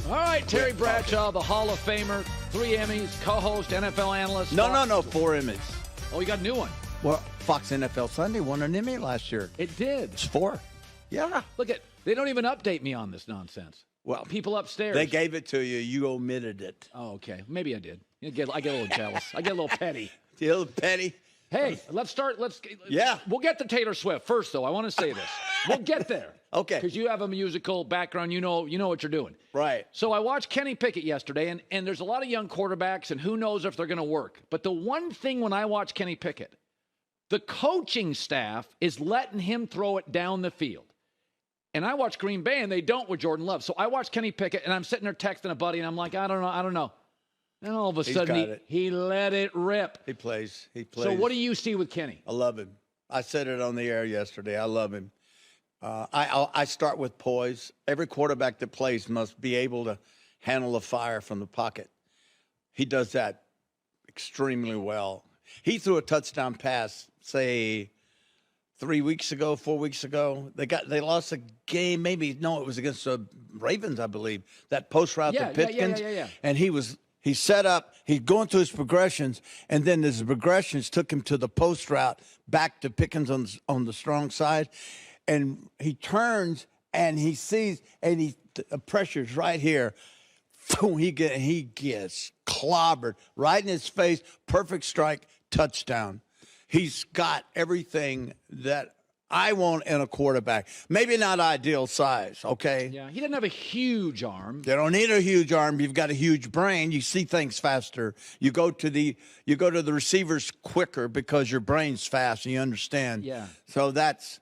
All right, Terry Bradshaw, the Hall of Famer, 3 Emmys, co-host, NFL analyst. No, 4 Emmys. Oh, you got a new one. Well, Fox NFL Sunday won an Emmy last year. It did. It's 4. Yeah. Look at, they don't even update me on this nonsense. Well, people upstairs. They gave it to you. You omitted it. Oh, okay. Maybe I did. I get a little jealous. I get a little petty. A little petty. Hey, let's start. Yeah. We'll get to Taylor Swift first, though. I want to say this. We'll get there. Okay. Because you have a musical background. You know what you're doing. Right. So I watched Kenny Pickett yesterday, and there's a lot of young quarterbacks, and who knows if they're going to work. But the one thing when I watch Kenny Pickett, the coaching staff is letting him throw it down the field. And I watch Green Bay, and they don't with Jordan Love. So I watch Kenny Pickett, and I'm sitting there texting a buddy, and I'm like, I don't know. And all of a sudden, he let it rip. He plays. So what do you see with Kenny? I love him. I said it on the air yesterday. I love him. I start with poise. Every quarterback that plays must be able to handle a fire from the pocket. He does that extremely well. He threw a touchdown pass, say, 4 weeks ago. They lost a game. It was against the Ravens, I believe. That post route to Pickens. Yeah. And he set up, he's going through his progressions, and then his progressions took him to the post route back to Pickens on the strong side. And he turns and he sees, and the pressure's right here. He gets clobbered right in his face. Perfect strike, touchdown. He's got everything that I want in a quarterback. Maybe not ideal size, okay? Yeah, he doesn't have a huge arm. You don't need a huge arm. You've got a huge brain. You see things faster. You go to the receivers quicker because your brain's fast and you understand. Yeah. So that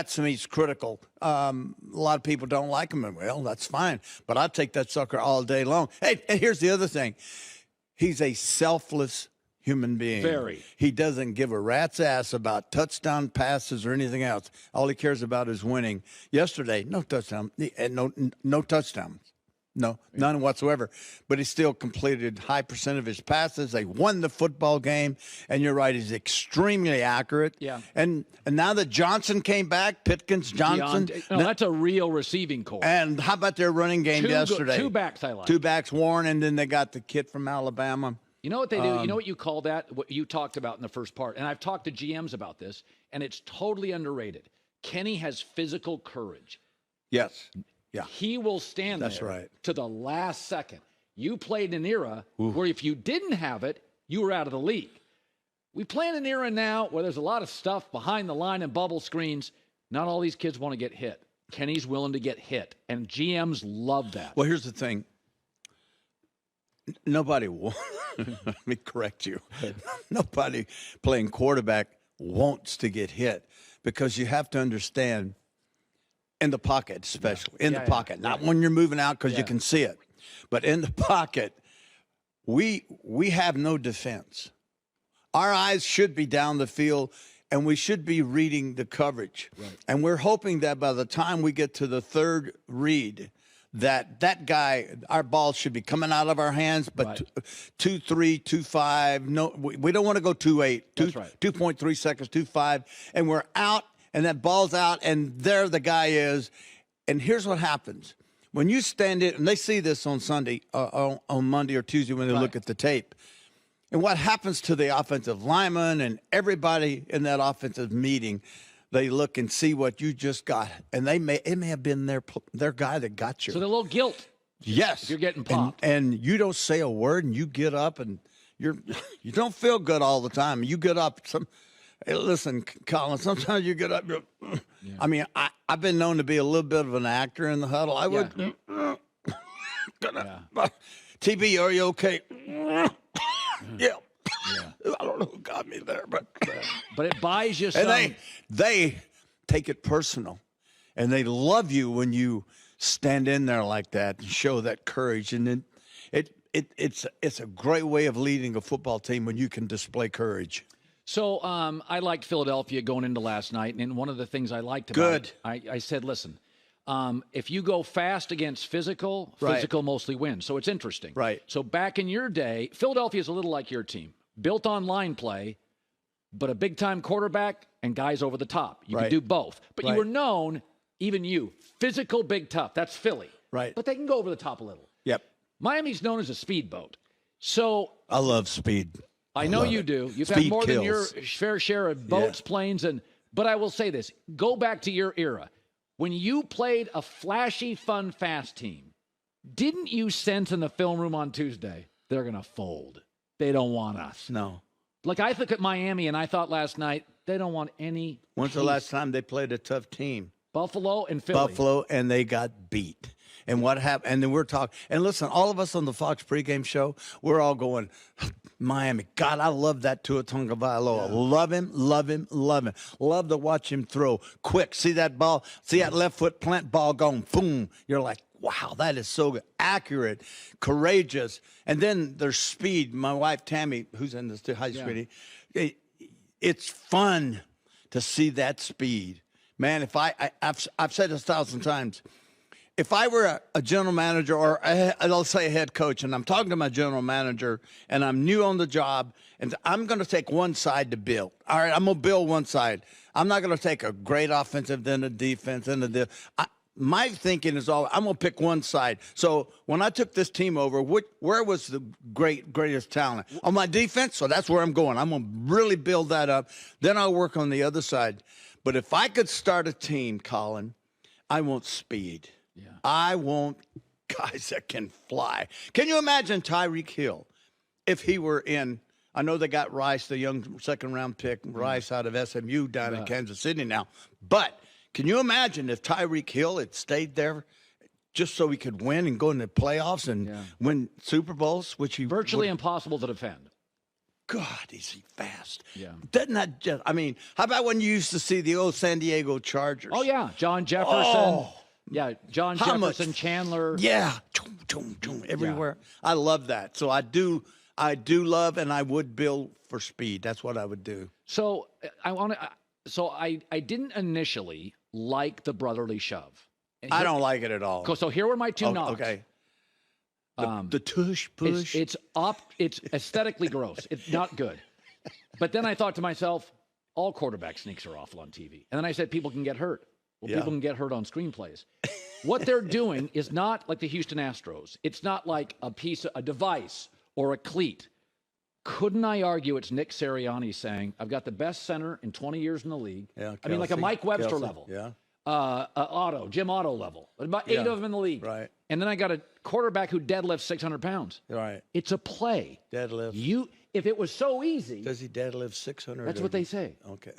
to me is critical. A lot of people don't like him. Well, that's fine. But I take that sucker all day long. Hey, and here's the other thing. He's a selfless human being. Very. He doesn't give a rat's ass about touchdown passes or anything else. All he cares about is winning. Yesterday, no touchdown, no touchdowns. No, none whatsoever. But he still completed high percent of his passes. They won the football game. And you're right, he's extremely accurate. Yeah. And now that Johnson came back, Pitkins, Johnson. That's a real receiving core. And how about their running game yesterday? 2 backs I like. 2 backs, Warren, and then they got the kid from Alabama. You know what they do? You know what you call that? What you talked about in the first part. And I've talked to GMs about this, and it's totally underrated. Kenny has physical courage. Yes. Yeah. He will stand That's there right. to the last second. You played in an era where if you didn't have it, you were out of the league. We play in an era now where there's a lot of stuff behind the line and bubble screens. Not all these kids want to get hit. Kenny's willing to get hit, and GMs love that. Well, here's the thing. Nobody wants, let me correct you. Nobody playing quarterback wants to get hit because you have to understand, in the pocket especially, in the pocket, not when you're moving out because you can see it, but in the pocket, we have no defense. Our eyes should be down the field, and we should be reading the coverage. Right. And we're hoping that by the time we get to the third read, that guy, our ball should be coming out of our hands, but 2.3, 2.5. No, we don't want to go 2.8, 2.3 seconds, 2.5, and we're out, and that ball's out, and there the guy is. And here's what happens. When you stand it, and they see this on Sunday, on Monday or Tuesday when they look at the tape, and what happens to the offensive lineman and everybody in that offensive meeting, they look and see what you just got, and it may have been their guy that got you. So the little guilt. Yes. If you're getting popped. And you don't say a word, and you get up, and you don't feel good all the time. You get up. Hey, listen, Colin, sometimes you get up. I mean, I've been known to be a little bit of an actor in the huddle. I would. TB, are you okay? Yeah. I don't know who got me there, but it buys you some. And they take it personal, and they love you when you stand in there like that and show that courage. And then it's a great way of leading a football team when you can display courage. So I liked Philadelphia going into last night, and one of the things I liked about it, I said, listen, if you go fast against physical mostly wins. So it's interesting. Right. So back in your day, Philadelphia is a little like your team. Built on line play, but a big-time quarterback and guys over the top. You can do both. But you were known, even you, physical, big, tough. That's Philly. Right. But they can go over the top a little. Yep. Miami's known as a speedboat. So I love speed. I know you do. You've had more than your fair share of boats, planes, but I will say this. Go back to your era. When you played a flashy, fun, fast team, didn't you sense in the film room on Tuesday, they're going to fold? They don't want us. No. Like, I look at Miami, and I thought last night, they don't want any When's the last time they played a tough team? Buffalo and Philly. Buffalo, and they got beat. And what happened? And then we're talking. And listen, all of us on the Fox pregame show, we're all going, Miami. God, I love that Tua Tagovailoa. Yeah. Love him, love him, love him. Love to watch him throw quick. See that ball? See that left foot plant ball going, boom. You're like, wow, that is so good. Accurate, courageous. And then there's speed. My wife, Tammy, who's in this high school, it's fun to see that speed. Man, if I've said this 1,000 times, if I were a general manager or let's say a head coach, and I'm talking to my general manager and I'm new on the job, and I'm going to take one side to build. All right, I'm going to build one side. I'm not going to take a great offensive, then a defense, then my thinking is I'm going to pick one side. So when I took this team over, where was the greatest talent? On my defense, so that's where I'm going. I'm going to really build that up. Then I'll work on the other side. But if I could start a team, Colin, I want speed. Yeah. I want guys that can fly. Can you imagine Tyreek Hill if he were in? I know they got Rice, the young second-round pick, Rice out of SMU down in Kansas City now. But can you imagine if Tyreek Hill had stayed there just so he could win and go into the playoffs and win Super Bowls, which he virtually impossible to defend. God, is he fast? Yeah. Doesn't that just, I mean, how about when you used to see the old San Diego Chargers? Oh, yeah. John Jefferson. Oh. Yeah, John Jefferson, Chandler. Yeah, everywhere. Yeah. I love that. So I do love, and I would build for speed. That's what I would do. So I didn't initially like the brotherly shove. I don't like it at all. So here were my two knocks. Okay. The tush push. It's aesthetically gross. It's not good. But then I thought to myself, all quarterback sneaks are awful on TV. And then I said, people can get hurt. Well, people can get hurt on screenplays. What they're doing is not like the Houston Astros. It's not like a device or a cleat. Couldn't I argue it's Nick Sirianni saying, I've got the best center in 20 years in the league. Yeah, Kelce, I mean, like a Mike Webster level. Yeah. Jim Otto level. About 8 of them in the league. Right. And then I got a quarterback who deadlifts 600 pounds. Right. It's a play. Deadlift. If it was so easy. Does he deadlift 600? That's what they say. Okay.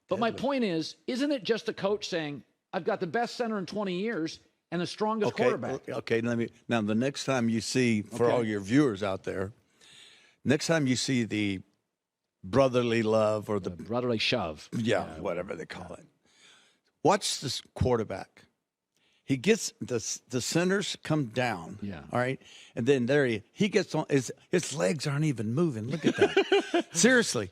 But my point is, isn't it just the coach saying, I've got the best center in 20 years and the strongest quarterback? Okay, now the next time you see, for all your viewers out there, next time you see the brotherly love or the brotherly shove. Yeah, whatever they call it. Watch this quarterback. He gets the centers come down. Yeah. All right. And then he gets on. His legs aren't even moving. Look at that. Seriously.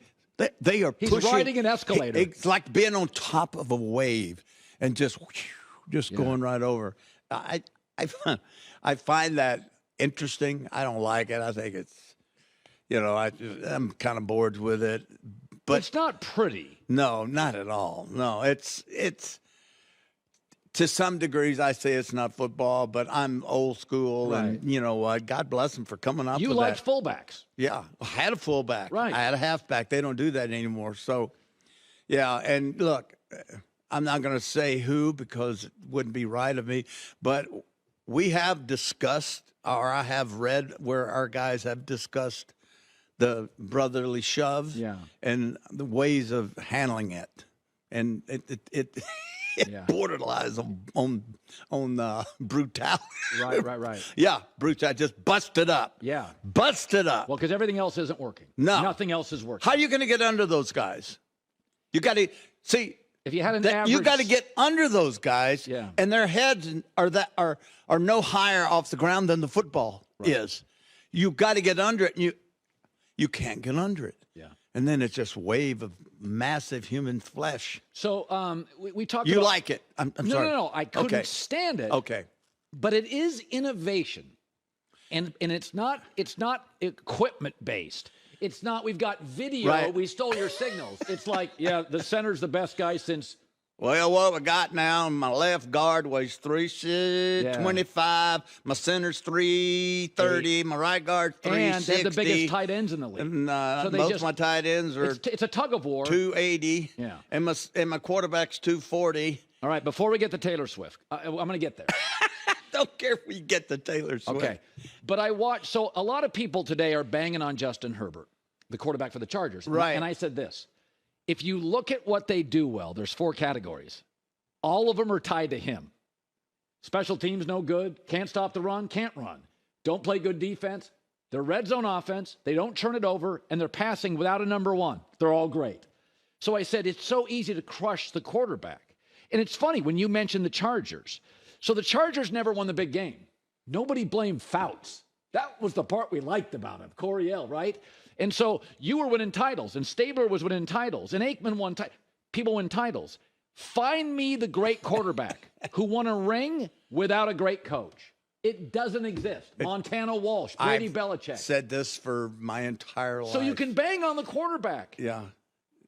They are pushing. He's riding an escalator. It's like being on top of a wave and just going right over. I find that interesting. I don't like it. I think it's, I'm kind of bored with it. But it's not pretty. No, not at all. No, it's to some degrees, I say it's not football, but I'm old school, and you know what? God bless them for coming up with that. You liked fullbacks. Yeah, I had a fullback. Right. I had a halfback. They don't do that anymore. So, yeah, and look, I'm not going to say who because it wouldn't be right of me, but we have discussed, or I have read where our guys have discussed the brotherly shove and the ways of handling it. And it borderlines on brutality. Right. Yeah, brutality. Just bust it up. Yeah. Bust it up. Well, because everything else isn't working. No. Nothing else is working. How are you going to get under those guys? You got to see. If you had an average, you got to get under those guys, and their heads are no higher off the ground than the football is. You got to get under it, and you can't get under it. Yeah. And then it's just wave of massive human flesh. So we talked about... You like it. I'm sorry. No. I couldn't stand it. Okay. But it is innovation. And it's not equipment based. It's not we've got video, we stole your signals. It's like, the center's the best guy since Well, what we got now, my left guard weighs 325. My center's 330. My right guard 360. And they have the biggest tight ends in the league. And, most of my tight ends are it's a tug of war. 280. Yeah. And my quarterback's 240. All right, before we get to Taylor Swift, I'm going to get there. Don't care if we get to Taylor Swift. Okay. But I watched, so a lot of people today are banging on Justin Herbert, the quarterback for the Chargers. Right. And I said this. If you look at what they do well, there's 4 categories. All of them are tied to him. Special teams, no good. Can't stop the run, can't run. Don't play good defense. They're red zone offense. They don't turn it over, and they're passing without a number 1. They're all great. So I said it's so easy to crush the quarterback. And it's funny when you mentioned the Chargers. So the Chargers never won the big game. Nobody blamed Fouts. That was the part we liked about him, Coryell, right? And so you were winning titles, and Stabler was winning titles, and Aikman won titles. People win titles. Find me the great quarterback who won a ring without a great coach. It doesn't exist. Montana Walsh, Brady Belichick. Said this for my entire life. So you can bang on the quarterback. Yeah.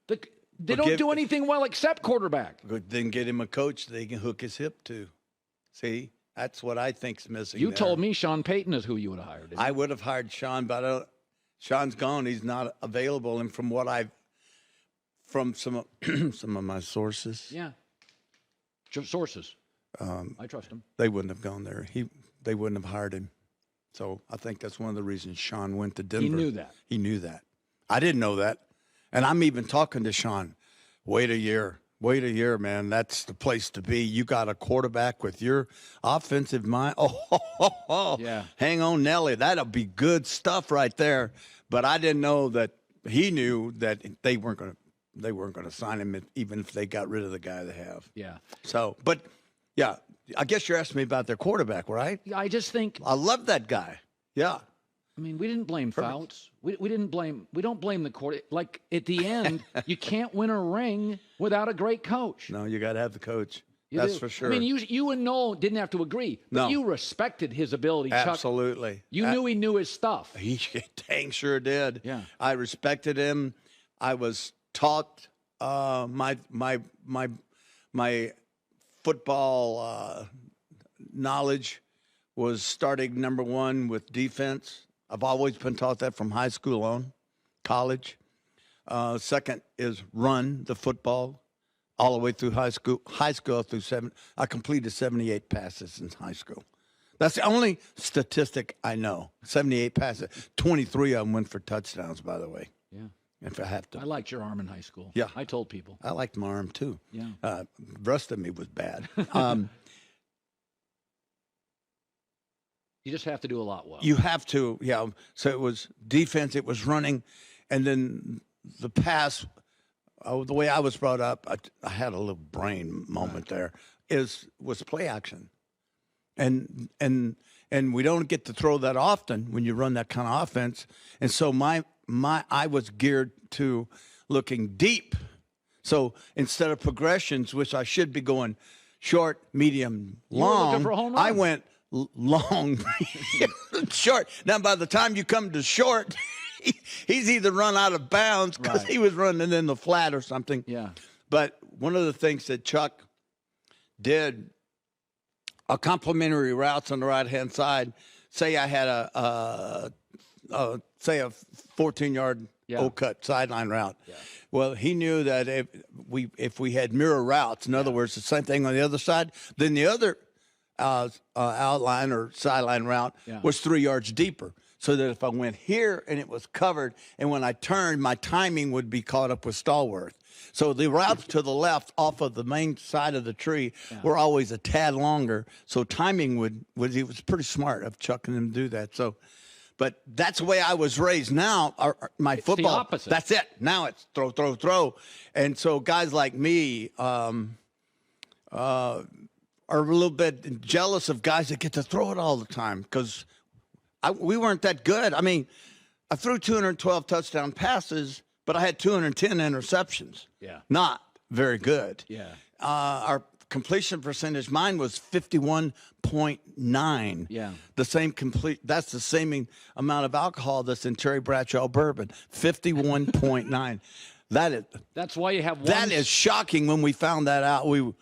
They don't do anything well except quarterback. Then get him a coach they can hook his hip to. See? That's what I think's missing. You told me Sean Payton is who you would have hired. I would have hired Sean, but Sean's gone. He's not available. And from what from some of my sources. Yeah. Sources. I trust him. They wouldn't have gone there. They wouldn't have hired him. So I think that's one of the reasons Sean went to Denver. He knew that. He knew that. I didn't know that. And I'm even talking to Sean. Wait a year, man. That's the place to be. You got a quarterback with your offensive mind. Yeah. Hang on, Nelly. That'll be good stuff right there. But I didn't know that he knew that they weren't going to sign him even if they got rid of the guy they have. Yeah. So, but yeah, I guess you're asking me about their quarterback, right? I just think I love that guy. Yeah. I mean, we didn't blame Fouts. We don't blame the court. Like, at the end, you can't win a ring without a great coach. No, you got to have the coach. That's for sure. I mean, you and Noel didn't have to agree, but you respected his ability, Chuck. Absolutely. You knew he knew his stuff. He dang sure did. Yeah. I respected him. I was taught my football knowledge was starting number 1 with defense. I've always been taught that from high school on, college. Second is run the football all the way through high school. I completed 78 passes in high school. That's the only statistic I know. 78 passes. 23 of them went for touchdowns, by the way. Yeah. If I have to. I liked your arm in high school. Yeah. I told people. I liked my arm, too. Yeah. The rest of me was bad. You just have to do a lot well. You have to, yeah. So it was defense, it was running, and then the pass, the way I was brought up, I had a little brain moment there, was play action. And we don't get to throw that often when you run that kind of offense. And so I was geared to looking deep. So instead of progressions, which I should be going short, medium, long, I went long, short. Now, by the time you come to short, he's either run out of bounds because he was running in the flat or something. Yeah. But one of the things that Chuck did, a complimentary routes on the right-hand side, say I had a 14-yard O-cut sideline route. Yeah. Well, he knew that if we had mirror routes, in other words, the same thing on the other side, then the other outline or sideline route was 3 yards deeper, so that if I went here and it was covered, and when I turned, my timing would be caught up with Stallworth. So the routes to the left off of the main side of the tree were always a tad longer, so timing he was pretty smart of chucking them to do that. So, but that's the way I was raised. Now, my football, the opposite. That's it. Now it's throw. And so guys like me, are a little bit jealous of guys that get to throw it all the time because we weren't that good. I mean, I threw 212 touchdown passes, but I had 210 interceptions. Yeah. Not very good. Yeah. Our completion percentage, mine was 51.9. Yeah. That's the same amount of alcohol that's in Terry Bradshaw bourbon, 51.9. That's why you have one. That is shocking when we found that out. We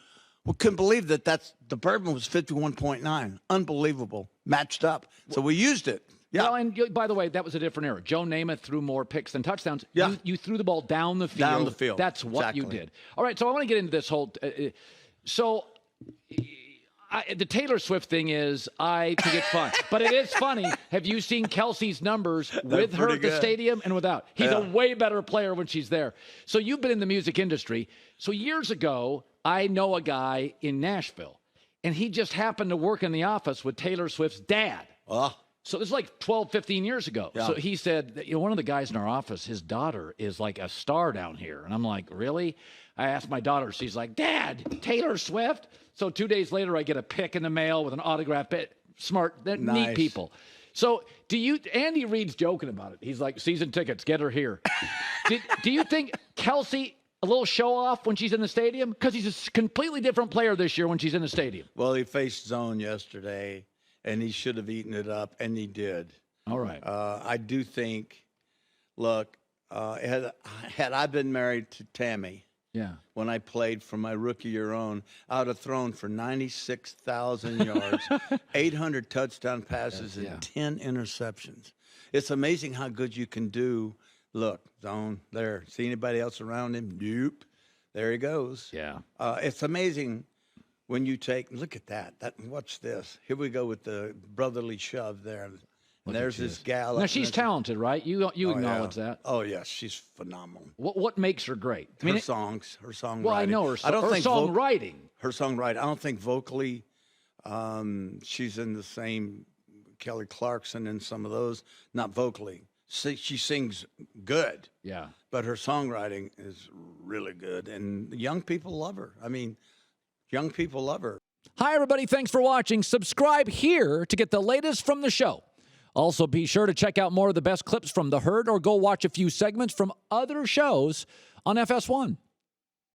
couldn't believe that the bourbon was 51.9. Unbelievable. Matched up. So we used it. Yeah. Well, and by the way, that was a different era. Joe Namath threw more picks than touchdowns. Yeah. You threw the ball down the field. Down the field. That's what you did. All right, so I want to get into this whole the Taylor Swift thing is, I think it's fun. But it is funny. Have you seen Kelce's numbers with her at the stadium and without? He's a way better player when she's there. So you've been in the music industry. So years ago, I know a guy in Nashville, and he just happened to work in the office with Taylor Swift's dad. So this is like 12, 15 years ago. Yeah. So he said, that, one of the guys in our office, his daughter is like a star down here. And I'm like, really? I asked my daughter. She's like, Dad, Taylor Swift? So 2 days later, I get a pic in the mail with an autograph. Smart, neat people. So Andy Reid's joking about it. He's like, season tickets, get her here. Do you think Kelce, a little show off when she's in the stadium? Because he's a completely different player this year when she's in the stadium. Well, he faced zone yesterday, and he should have eaten it up, and he did. All right. I do think, look, had I been married to Tammy, when I played for my rookie year on, I would have thrown for 96,000 yards, 800 touchdown passes, and 10 interceptions. It's amazing how good you can do. Look, zone there. See anybody else around him? Nope. There he goes. Yeah. It's amazing when you look at that. Watch this. Here we go with the brotherly shove there. And there's this gal. Now, she's talented, right? You acknowledge that. Oh, yes. She's phenomenal. What makes her great? Her songs, her songwriting. Well, I know her songwriting. Her songwriting. I don't think vocally she's in the same Kelly Clarkson and some of those. Not vocally. She sings good. Yeah. But her songwriting is really good. And young people love her. I mean, young people love her. Hi, everybody. Thanks for watching. Subscribe here to get the latest from the show. Also, be sure to check out more of the best clips from The Herd or go watch a few segments from other shows on FS1.